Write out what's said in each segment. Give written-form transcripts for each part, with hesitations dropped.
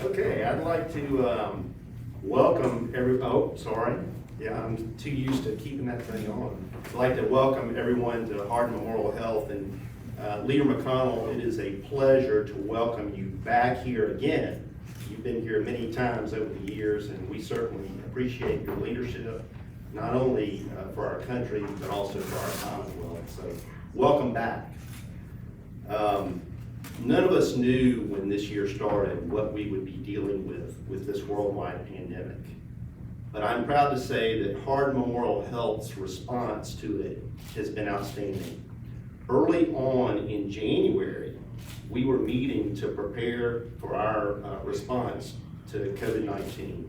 Okay, I'd like to welcome Yeah, I'm too used to keeping that thing on. I'd like to welcome everyone to Hardin Memorial Health, and Leader McConnell, it is a pleasure to welcome you back here again. You've been here many times over the years, and we certainly appreciate your leadership, not only for our country, but also for our Commonwealth. So welcome back. None of us knew when this year started what we would be dealing with this worldwide pandemic. But I'm proud to say that Hardin Memorial Health's response to it has been outstanding. Early on in January, we were meeting to prepare for our response to COVID-19.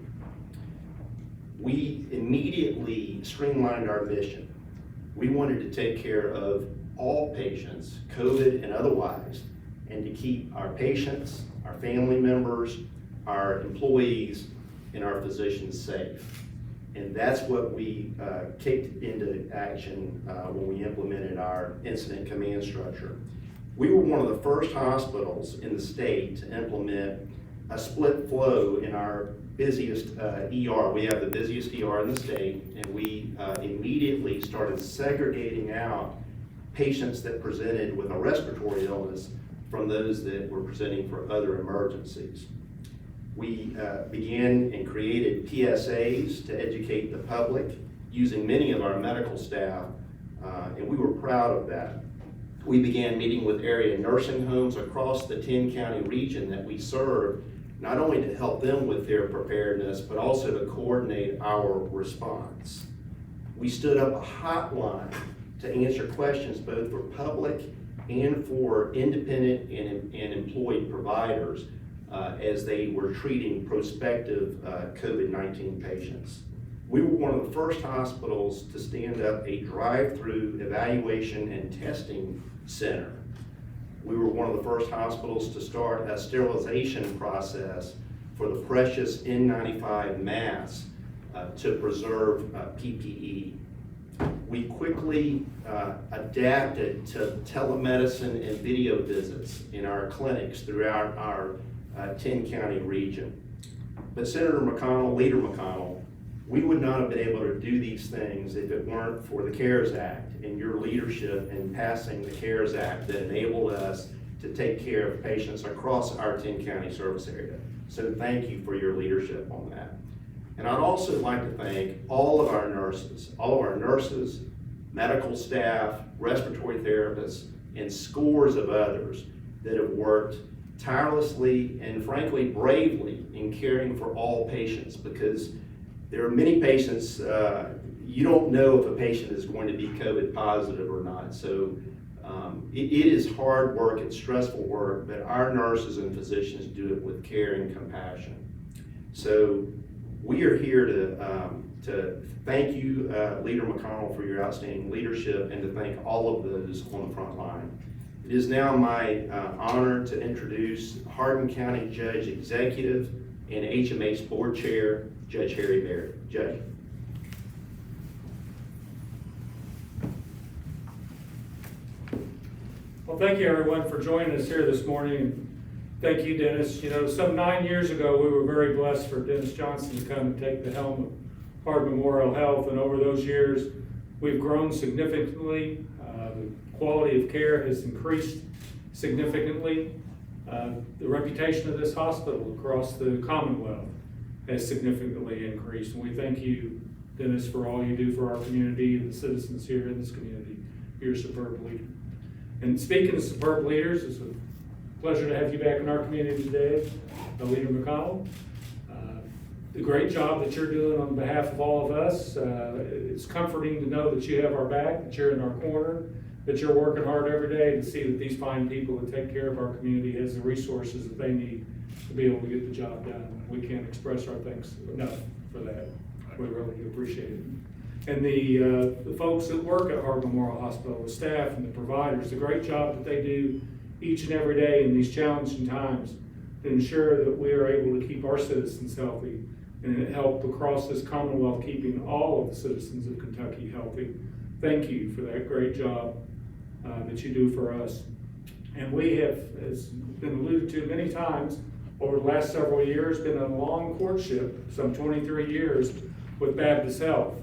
We immediately streamlined our mission. We wanted to take care of all patients, COVID and otherwise, and to keep our patients, our family members, our employees, and our physicians safe. And that's what we kicked into action when we implemented our incident command structure. We were one of the first hospitals in the state to implement a split flow in our busiest ER. We have the busiest ER in the state, and we immediately started segregating out patients that presented with a respiratory illness from those that were presenting for other emergencies. We began and created PSAs to educate the public using many of our medical staff, and we were proud of that. We began meeting with area nursing homes across the 10-county region that we serve, not only to help them with their preparedness, but also to coordinate our response. We stood up a hotline to answer questions both for public and for independent and employed providers as they were treating prospective COVID-19 patients. We were one of the first hospitals to stand up a drive-through evaluation and testing center. We were one of the first hospitals to start a sterilization process for the precious N95 masks to preserve PPE. We quickly adapted to telemedicine and video visits in our clinics throughout our 10-county region. But Senator McConnell, Leader McConnell, we would not have been able to do these things if it weren't for the CARES Act and your leadership in passing the CARES Act that enabled us to take care of patients across our 10-county service area. So thank you for your leadership on that. And I'd also like to thank all of our nurses, medical staff, respiratory therapists, and scores of others that have worked tirelessly and frankly bravely in caring for all patients, because there are many patients, you don't know if a patient is going to be COVID positive or not. So it is hard work, it's stressful work, but our nurses and physicians do it with care and compassion. So we are here to thank you, Leader McConnell, for your outstanding leadership, and to thank all of those on the front line. It is now my honor to introduce Hardin County Judge Executive and HMH Board Chair, Judge Harry Barrett. Judge. Well, thank you everyone for joining us here this morning. Thank you, Dennis. You know, some 9 years ago, we were very blessed for Dennis Johnson to come and take the helm of Hardin Memorial Health, and over those years, we've grown significantly. The quality of care has increased significantly. The reputation of this hospital across the Commonwealth has significantly increased, and we thank you, Dennis, for all you do for our community and the citizens here in this community. You're a superb leader. And speaking of superb leaders, it's a pleasure to have you back in our community today, Leader McConnell. The great job that you're doing on behalf of all of us. It's comforting to know that you have our back, that you're in our corner, that you're working hard every day to see that these fine people that take care of our community has the resources that they need to be able to get the job done. We can't express our thanks enough for that. We really appreciate it. And the folks that work at Hardin Memorial Hospital, the staff and the providers, the great job that they do each and every day in these challenging times to ensure that we are able to keep our citizens healthy and help across this Commonwealth keeping all of the citizens of Kentucky healthy. Thank you for that great job that you do for us. And we have, as been alluded to many times, over the last several years, been a long courtship, some 23 years, with Baptist Health.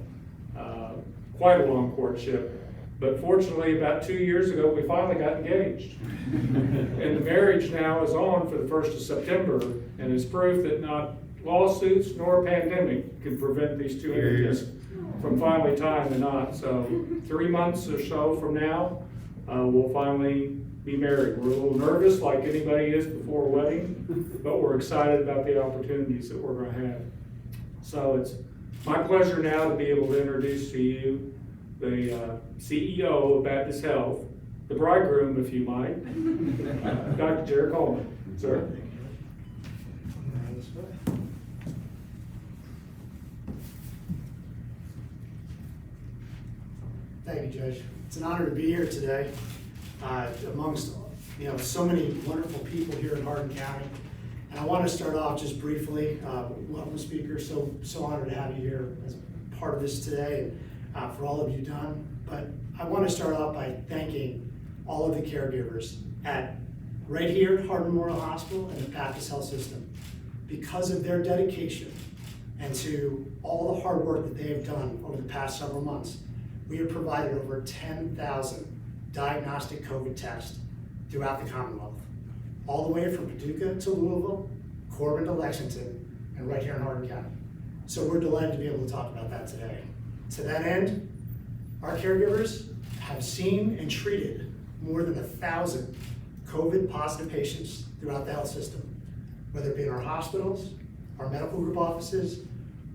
Quite a long courtship. But fortunately, about 2 years ago, we finally got engaged. And the marriage now is on for the 1st of September, and is proof that not lawsuits nor a pandemic can prevent these two entities from finally tying the knot. So 3 months or so from now, we'll finally be married. We're a little nervous, like anybody is before a wedding, but we're excited about the opportunities that we're gonna have. So it's my pleasure now to be able to introduce to you the CEO of Baptist Health, the bridegroom, if you might, Dr. Jared Coleman, sir. Thank you, Judge. It's an honor to be here today amongst so many wonderful people here in Hardin County. And I want to start off just briefly. Welcome, Speaker. So honored to have you here as part of this today, and for all of you done. But I want to start off by thanking all of the caregivers right here at Hardin Memorial Hospital and the Baptist Health System. Because of their dedication and to all the hard work that they have done over the past several months, we have provided over 10,000 diagnostic COVID tests throughout the Commonwealth, all the way from Paducah to Louisville, Corbin to Lexington, and right here in Hardin County. So we're delighted to be able to talk about that today. To that end, our caregivers have seen and treated more than 1,000 COVID positive patients throughout the health system, whether it be in our hospitals, our medical group offices,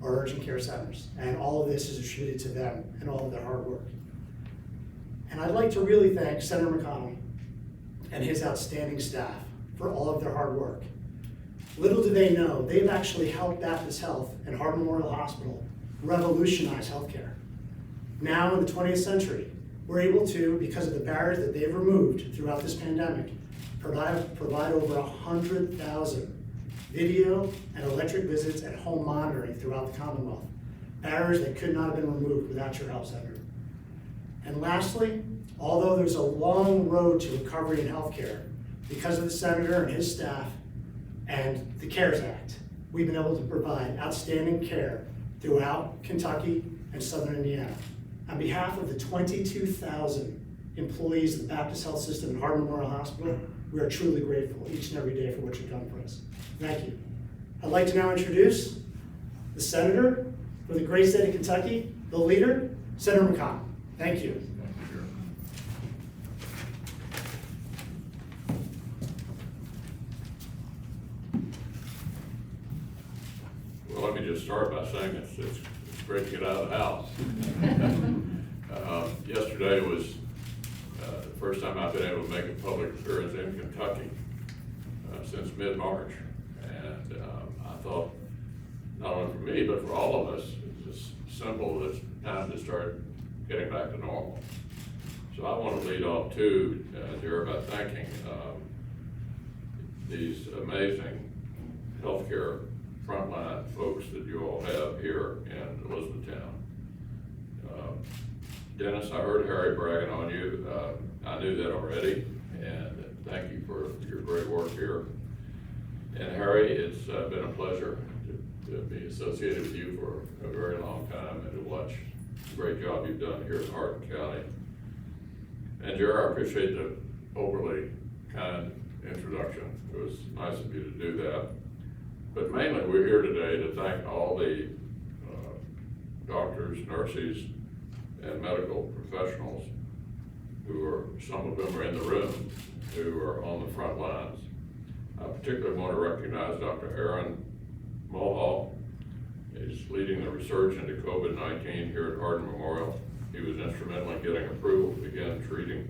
or urgent care centers. And all of this is attributed to them and all of their hard work. And I'd like to really thank Senator McConnell and his outstanding staff for all of their hard work. Little do they know, they've actually helped Baptist Health and Hardin Memorial Hospital revolutionize healthcare. Now in the 20th century, we're able to, because of the barriers that they've removed throughout this pandemic, provide over 100,000 video and electric visits and home monitoring throughout the Commonwealth. Barriers that could not have been removed without your help, Senator. And lastly, although there's a long road to recovery in healthcare, because of the Senator and his staff and the CARES Act, we've been able to provide outstanding care throughout Kentucky and Southern Indiana. On behalf of the 22,000 employees of the Baptist Health System and Hardin Memorial Hospital, we are truly grateful each and every day for what you've done for us. Thank you. I'd like to now introduce the Senator for the great state of Kentucky, the leader, Senator McConnell. Thank you. Well, let me just start by saying it's great to get out of the house. Yesterday was the first time I've been able to make a public appearance in Kentucky since mid-March. And I thought, not only for me, but for all of us, it's just simple, it's time to start getting back to normal. So I want to lead off too, Jared, by thanking these amazing healthcare frontline folks that you all have here in Elizabethtown. Dennis, I heard Harry bragging on you. I knew that already, and thank you for your great work here. And Harry, it's been a pleasure to be associated with you for a very long time and to watch the great job you've done here in Hardin County. And Jared, I appreciate the overly kind introduction. It was nice of you to do that. But mainly, we're here today to thank all the doctors, nurses, and medical professionals who are, some of them are in the room, who are on the front lines. I particularly want to recognize Dr. Aaron Mulhall. He's leading the research into COVID-19 here at Hardin Memorial. He was instrumental in getting approval to begin treating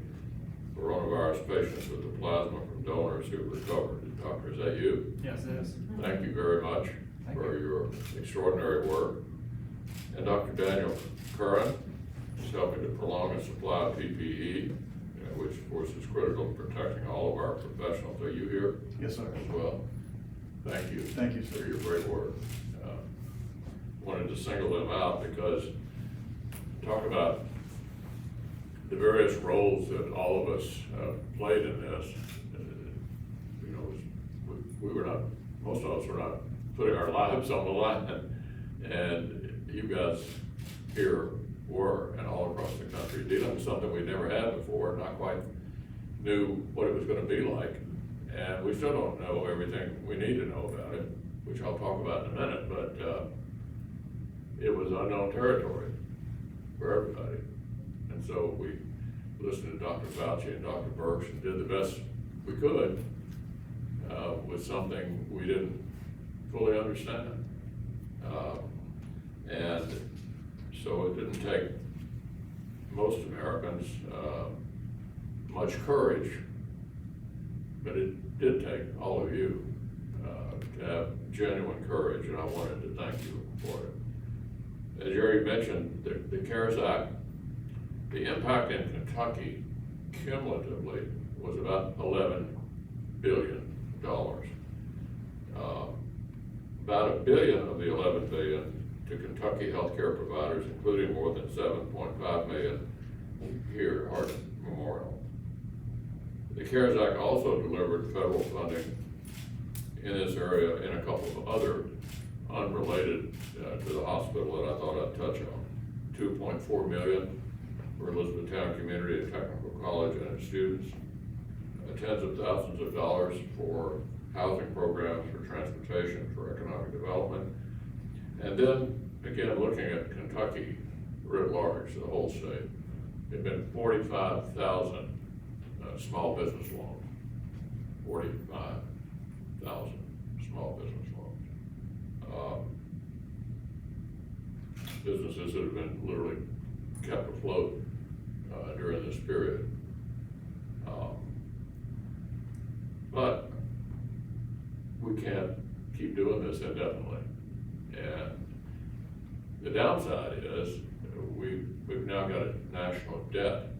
coronavirus patients with the plasma from donors who recovered. Doctor, is that you? Yes, it is. Thank you very much for your extraordinary work. And Dr. Daniel Curran is helping to prolong the supply of PPE, which of course is critical to protecting all of our professionals. Are you here? Yes, sir. As well. Thank you. Thank you, sir. For your great work. Wanted to single them out because talk about the various roles that all of us played in this. We were not most of us were not putting our lives on the line. And you guys here were, and all across the country, dealing with something we never had before, not quite knew what it was gonna be like. And we still don't know everything we need to know about it, which I'll talk about in a minute, but, it was unknown territory for everybody. And so we listened to Dr. Fauci and Dr. Birx and did the best we could, with something we didn't fully understand. And so it didn't take most Americans, much courage, but it did take all of you, to have genuine courage, and I wanted to thank you for it. As Jerry mentioned, the CARES Act, the impact in Kentucky cumulatively was about $11 billion. About $1 billion of the $11 billion to Kentucky healthcare providers, including more than 7.5 million here at Hardin Memorial. The CARES Act also delivered federal funding in this area in a couple of other unrelated to the hospital that I thought I'd touch on. $2.4 million for Elizabethtown Community and Technical College and its students. Tens of thousands of dollars for housing programs, for transportation, for economic development. And then, again, looking at Kentucky writ large, the whole state, there have been 45,000 small business loans. 45,000 small business loans. Businesses that have been literally kept afloat during this period. But we can't keep doing this indefinitely. And the downside is we've now got a national debt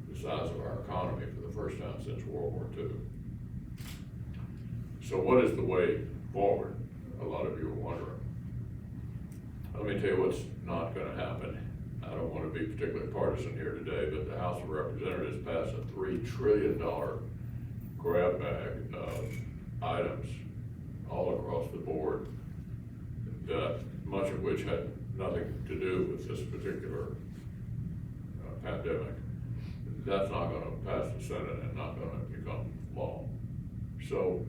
the size of our economy for the first time since World War II. So what is the way forward? A lot of you are wondering. Let me tell you what's not gonna happen. I don't wanna be particularly partisan here today, but the House of Representatives passed a $3 trillion grab bag of items all across the board, that much of which had nothing to do with this particular pandemic. That's not gonna pass the Senate and not gonna become law. So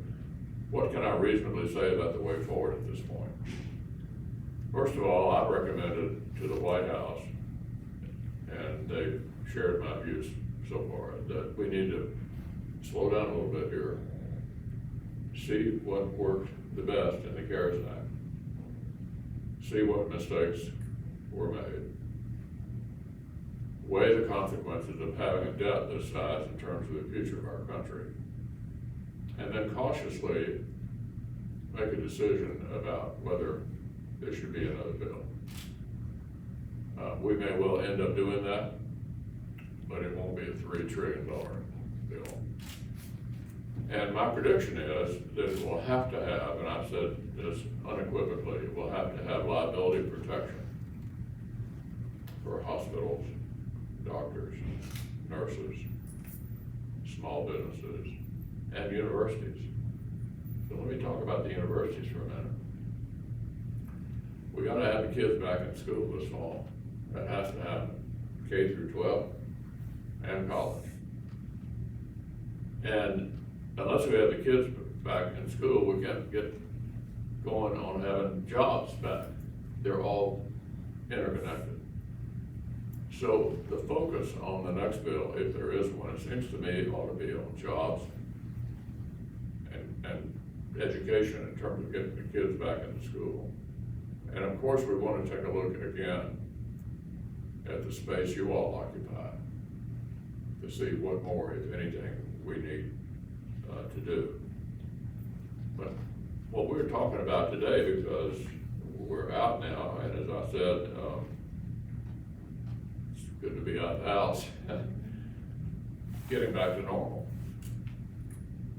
what can I reasonably say about the way forward at this point? First of all, I've recommended to the White House, and they've shared my views so far, that we need to slow down a little bit here, see what worked the best in the CARES Act, see what mistakes were made, weigh the consequences of having a debt this size in terms of the future of our country, and then cautiously make a decision about whether there should be another bill. We may well end up doing that, but it won't be a $3 trillion bill. And my prediction is that it will have to have, and I've said this unequivocally, it will have to have liability protection for hospitals, doctors, nurses, small businesses, and universities. So let me talk about the universities for a minute. We gotta have the kids back in school this fall. That has to happen, K through 12 and college. And unless we have the kids back in school, we can't get going on having jobs back. They're all interconnected. So the focus on the next bill, if there is one, it seems to me ought to be on jobs and education in terms of getting the kids back into school. And of course, we want to take a look again at the space you all occupy to see what more, if anything, we need to do. But what we're talking about today, because we're out now, and as I said, it's good to be out of the house, getting back to normal.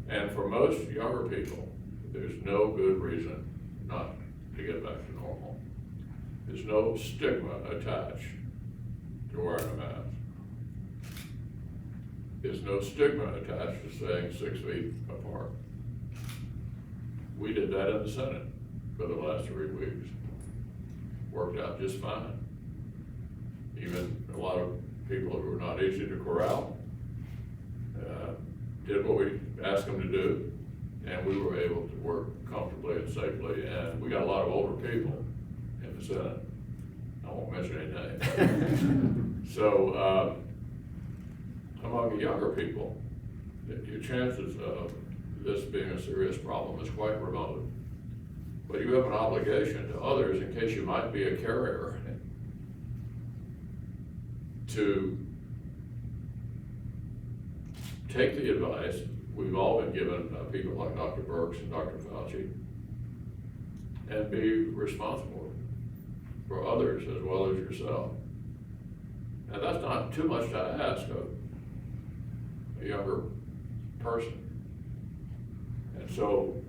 And for most younger people, there's no good reason not to get back to normal. There's no stigma attached to wearing a mask. There's no stigma attached to staying 6 feet apart. we did that in the Senate for the last 3 weeks. Worked out just fine. Even a lot of people who were not easy to corral, did what we asked them to do, and we were able to work comfortably and safely, and we got a lot of older people in the Senate. I won't mention any names. So, among the younger people, your chances of this being a serious problem is quite remote. But you have an obligation to others, in case you might be a carrier, to take the advice we've all been given by people like Dr. Birx and Dr. Fauci, and be responsible for others as well as yourself. And that's not too much to ask of a younger person. And so,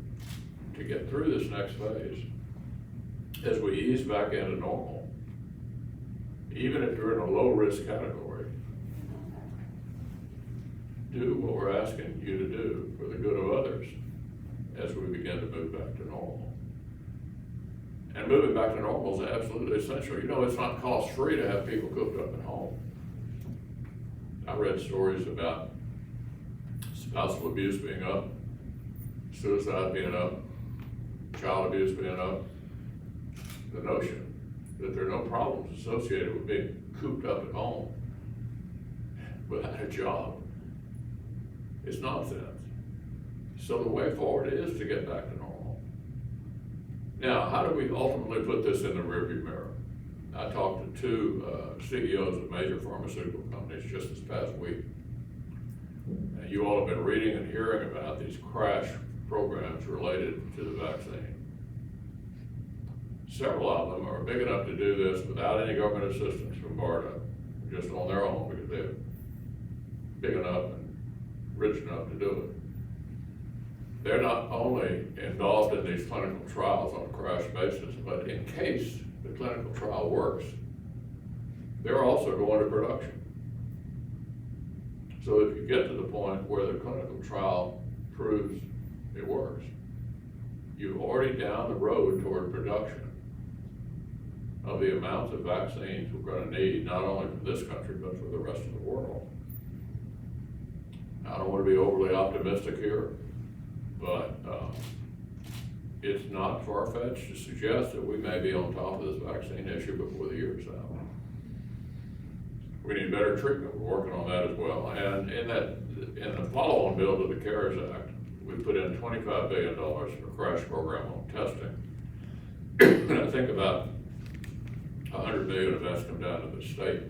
to get through this next phase, as we ease back into normal, even if you're in a low-risk category, do what we're asking you to do for the good of others as we begin to move back to normal. And moving back to normal is absolutely essential. You know, it's not cost-free to have people cooped up at home. I read stories about spousal abuse being up, suicide being up, child abuse being up. The notion that there are no problems associated with being cooped up at home without a job is nonsense. So the way forward is to get back to normal. Now, how do we ultimately put this in the rearview mirror? I talked to two CEOs of major pharmaceutical companies just this past week. And you all have been reading and hearing about these crash programs related to the vaccine. Several of them are big enough to do this without any government assistance from BARDA, just on their own, because they're big enough and rich enough to do it. They're not only involved in these clinical trials on a crash basis, but in case the clinical trial works, they're also going to production. So if you get to the point where the clinical trial proves it works, you're already down the road toward production of the amounts of vaccines we're going to need, not only for this country, but for the rest of the world. I don't want to be overly optimistic here, but it's not far-fetched to suggest that we may be on top of this vaccine issue before the year's out. We need better treatment. We're working on that as well. And in the follow-on bill to the CARES Act, we put in $25 billion for a crash program on testing. And I think about $100 million of that's come down to the state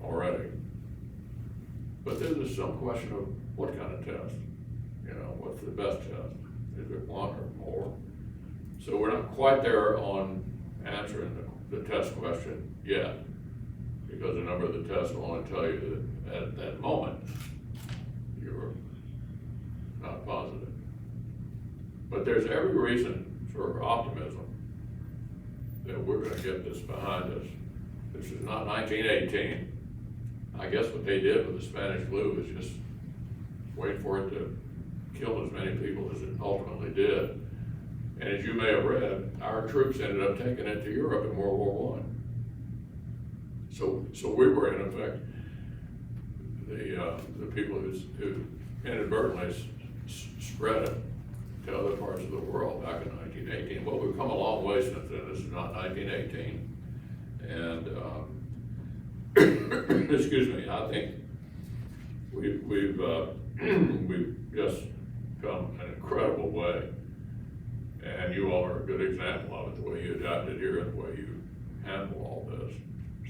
already. But there's just some question of what kind of test, you know, what's the best test? Is it one or more? So we're not quite there on answering the test question yet, because a number of the tests will only tell you that at that moment you're not positive. But there's every reason for optimism that we're going to get this behind us. This is not 1918. I guess what they did with the Spanish flu was just wait for it to kill as many people as it ultimately did. And as you may have read, our troops ended up taking it to Europe in World War I. So we were in effect the people who inadvertently spread it to other parts of the world back in 1918. Well, we've come a long way since then. This is not 1918. And excuse me, I think we've just come an incredible way. And you all are a good example of it, the way you adapted here and the way you handle all this.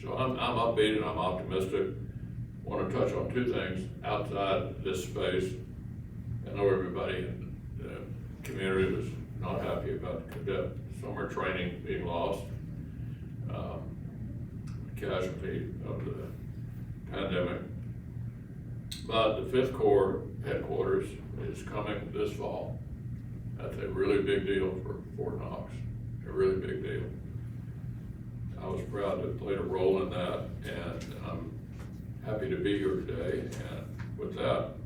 So I'm upbeat and I'm optimistic. I want to touch on two things outside this space. I know everybody in the community was not happy about cadet summer training being lost, casualty of the pandemic. But the 5th Corps headquarters is coming this fall. That's a really big deal for Fort Knox, a really big deal. I was proud to have played a role in that, and I'm happy to be here today. And with that,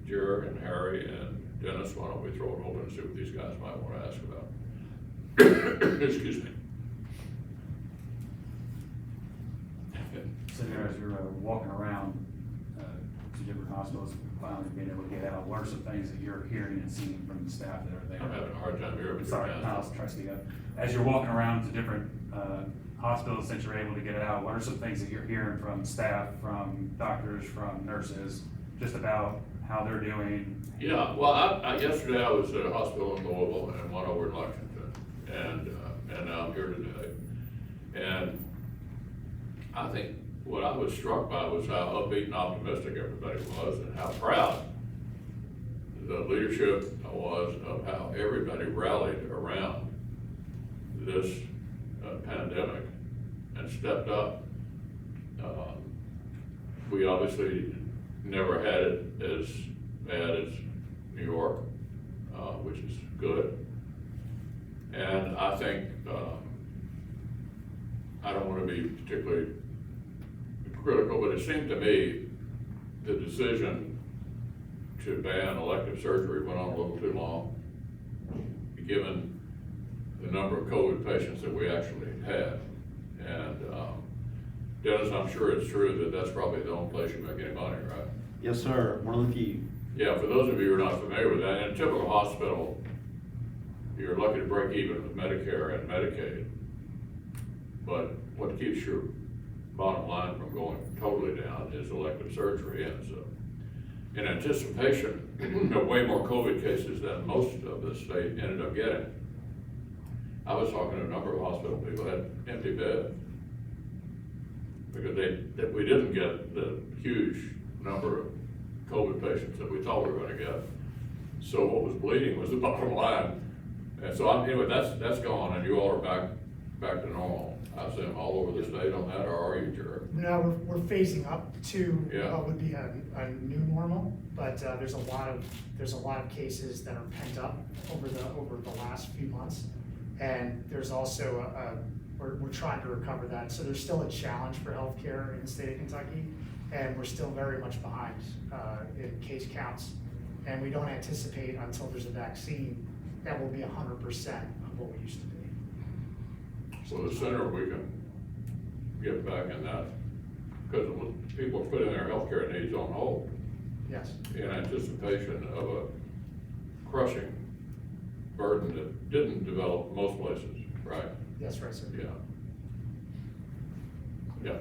Jerry and Harry and Dennis, why don't we throw it open and see what these guys might want to ask about? Excuse me. So there, as you're walking around to different hospitals, finally being able to get out, what are some things that you're hearing and seeing from the staff that are there? I'm having a hard time hearing. Sorry, I'll try to speak up. As you're walking around to different hospitals, since you're able to get it out, what are some things that you're hearing from staff, from doctors, from nurses, just about how they're doing? Yeah, well, yesterday I was at a hospital in Louisville and one over in Lexington, and now I'm here today. And I think what I was struck by was how upbeat and optimistic everybody was, and how proud the leadership was of how everybody rallied around this pandemic and stepped up. We obviously never had it as bad as New York, which is good. And I think, I don't want to be particularly critical, but it seemed to me the decision to ban elective surgery went on a little too long, given the number of COVID patients that we actually had. And Dennis, I'm sure it's true that that's probably the only place you make any money, right? Yes, sir, one of the few. Yeah, for those of you who are not familiar with that, in a typical hospital, you're lucky to break even with Medicare and Medicaid. But what keeps your bottom line from going totally down is elective surgery. And so, in anticipation of way more COVID cases than most of the state ended up getting, I was talking to a number of hospital people that had empty beds because we didn't get the huge number of COVID patients that we thought we were going to get. So what was bleeding was the bottom line. And so anyway, that's gone, and you all are back to normal. I assume all over the state on that, or are you, Jerry? No, we're phasing up to Yeah. what would be a new normal, but there's a lot of cases that are pent up over the last few months, and there's also we're trying to recover that. So there's still a challenge for healthcare in the state of Kentucky, and we're still very much behind in case counts, and we don't anticipate until there's a vaccine that will be 100% of what we used to be. So the sooner we can get back in that, because people are putting their healthcare needs on hold Yes. in anticipation of a crushing burden that didn't develop most places, right? Yes, right, sir. Yeah. Yeah.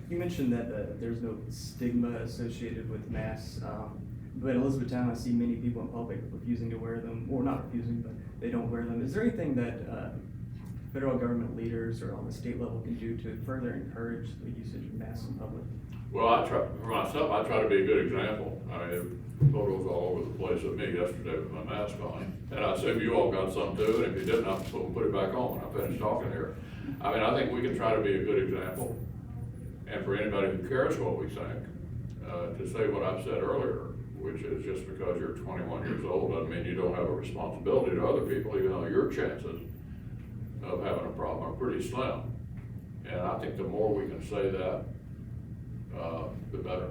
You mentioned that there's no stigma associated with masks, but in Elizabethtown, I see many people in public refusing to wear them, or not refusing, but they don't wear them. Is there anything that federal government leaders or on the state level can do to further encourage the usage of masks in public? Well, for myself, I try to be a good example. I mean, photos all over the place of me yesterday with my mask on. And I assume you all got some too, and if you didn't, I'll put it back on when I finish talking here. I mean, I think we can try to be a good example. And for anybody who cares what we think, to say what I've said earlier, which is just because you're 21 years old doesn't mean you don't have a responsibility to other people, even though your chances of having a problem are pretty slim. And I think the more we can say that, the better.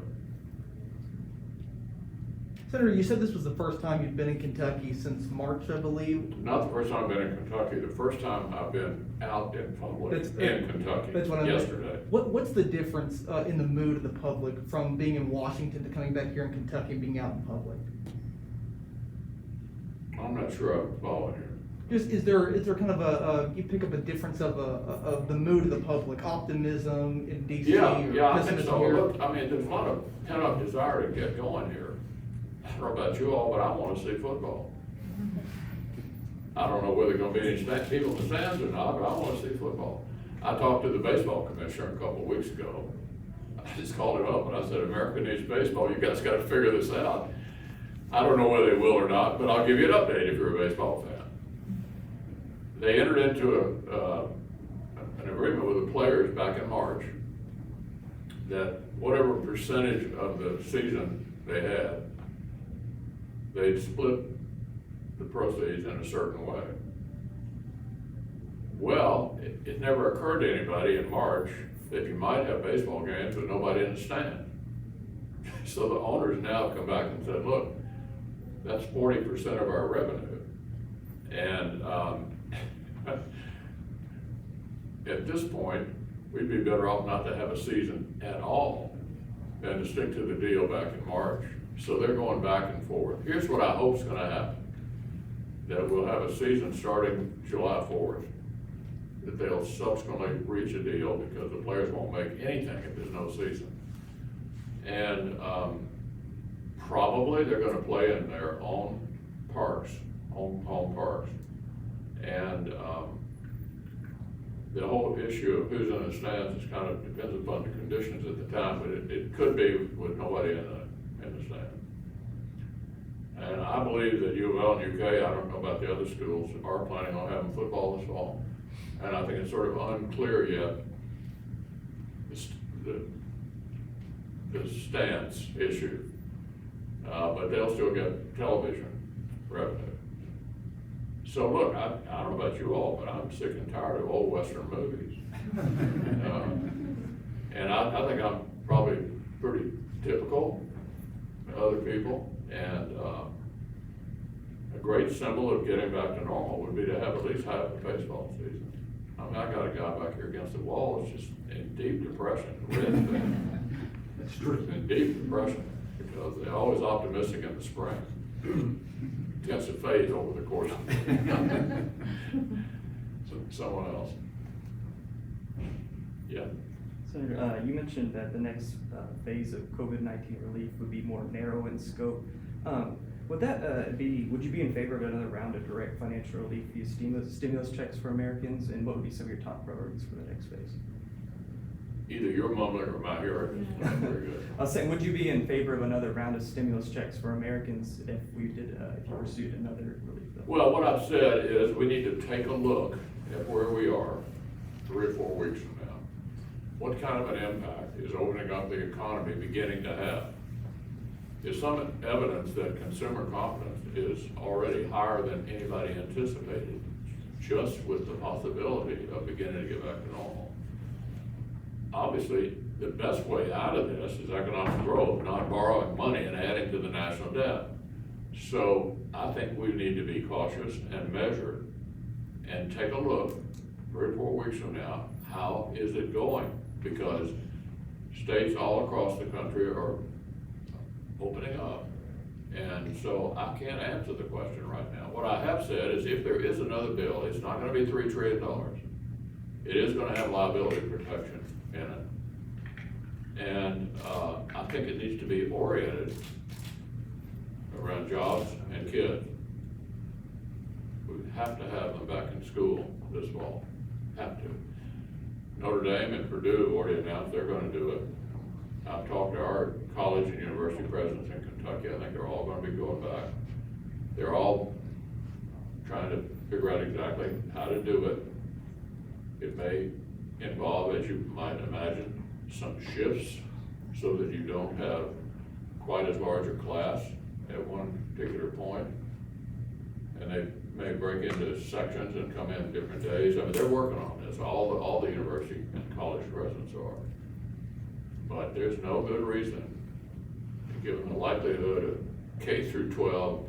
Senator, you said this was the first time you'd been in Kentucky since March, I believe. Not the first time I've been in Kentucky, the first time I've been out in public in Kentucky, That's what I meant. yesterday. What's the difference in the mood of the public from being in Washington to coming back here in Kentucky and being out in public? I'm not sure I'm following you. Just is there kind of you pick up a difference of the mood of the public, optimism in DC Yeah, or I think pessimism so. here? Look, I mean, there's a lot of pent-up desire to get going here. I don't know about you all, but I want to see football. I don't know whether there's gonna be any people in the stands or not, but I want to see football. I talked to the baseball commissioner a couple of weeks ago. I just called him up and I said, America needs baseball. You guys gotta figure this out. I don't know whether they will or not, but I'll give you an update if you're a baseball fan. They entered into an agreement with the players back in March that whatever percentage of the season they had, they'd split the proceeds in a certain way. Well, it never occurred to anybody in March that you might have baseball games with nobody in the stand. So the owners now have come back and said, look, That's 40% of our revenue. And, at this point, we'd be better off not to have a season at all than to stick to the deal back in March. So they're going back and forth. Here's what I hope's gonna happen. That we'll have a season starting July 4th. That they'll subsequently reach a deal because the players won't make anything if there's no season. And, probably they're gonna play in their own parks, home parks. And, the whole issue of who's in the stands is kind of depends upon the conditions at the time, but it could be with nobody in the stand. And I believe that U of L and UK, I don't know about the other schools, are planning on having football this fall. And I think it's sort of unclear yet, the stance issue. But they'll still get television revenue. So look, I don't know about you all, but I'm sick and tired of old Western movies. And I think I'm probably pretty typical of other people. And a great symbol of getting back to normal would be to have at least half the baseball season. I mean, I got a guy back here against the wall that's just in deep depression, That's true. in deep depression, because they're always optimistic in the spring. Gets to fade over the course of someone else. Yeah. Senator, you mentioned that the next phase of COVID-19 relief would be more narrow in scope. Would that would you be in favor of another round of direct financial relief via stimulus checks for Americans? And what would be some of your top priorities for the next phase? Either you're mumbling or my hearing is not very good. I was saying, would you be in favor of another round of stimulus checks for Americans if we did, if you pursued another relief bill? Well, what I've said is we need to take a look at where we are 3 or 4 weeks from now. What kind of an impact is opening up the economy beginning to have? There's some evidence that consumer confidence is already higher than anybody anticipated, just with the possibility of beginning to get back to normal. Obviously, the best way out of this is economic growth, not borrowing money and adding to the national debt. So I think we need to be cautious and measured and take a look 3 or 4 weeks from now, how is it going? Because states all across the country are opening up. And so I can't answer the question right now. What I have said is if there is another bill, it's not gonna be $3 trillion. It is gonna have liability protection in it. And I think it needs to be oriented around jobs and kids. We have to have them back in school this fall, have to. Notre Dame and Purdue already announced they're gonna do it. I've talked to our college and university presidents in Kentucky. I think they're all gonna be going back. They're all trying to figure out exactly how to do it. It may involve, as you might imagine, some shifts so that you don't have quite as large a class at one particular point. And they may break into sections and come in different days. I mean, they're working on this. All the university and college presidents are. But there's no good reason, given the likelihood of K through 12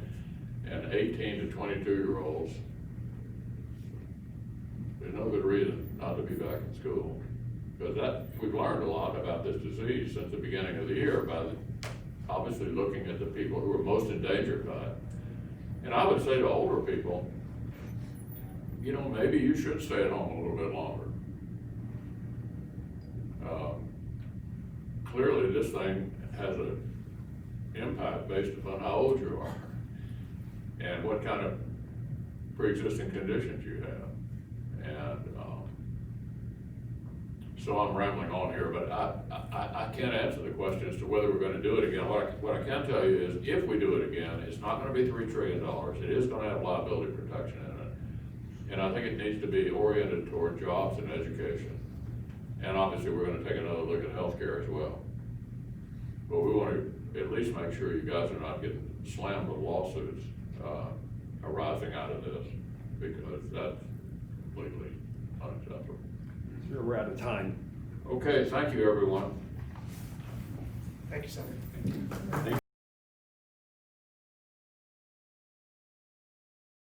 and 18 to 22-year-olds, there's no good reason not to be back in school. Because we've learned a lot about this disease since the beginning of the year by obviously looking at the people who are most endangered by it. And I would say to older people, you know, maybe you should stay at home a little bit longer. Clearly this thing has an impact based upon how old you are and what kind of pre-existing conditions you have. And so I'm rambling on here, but I can't answer the question as to whether we're gonna do it again. What I can tell you is if we do it again, it's not gonna be $3 trillion. It is gonna have liability protection in it. And I think it needs to be oriented toward jobs and education. And obviously we're gonna take another look at healthcare as well. But we wanna at least make sure you guys are not getting slammed with lawsuits arising out of this, because that's completely unacceptable. So we're out of time. Okay, thank you, everyone. Thank you, Senator.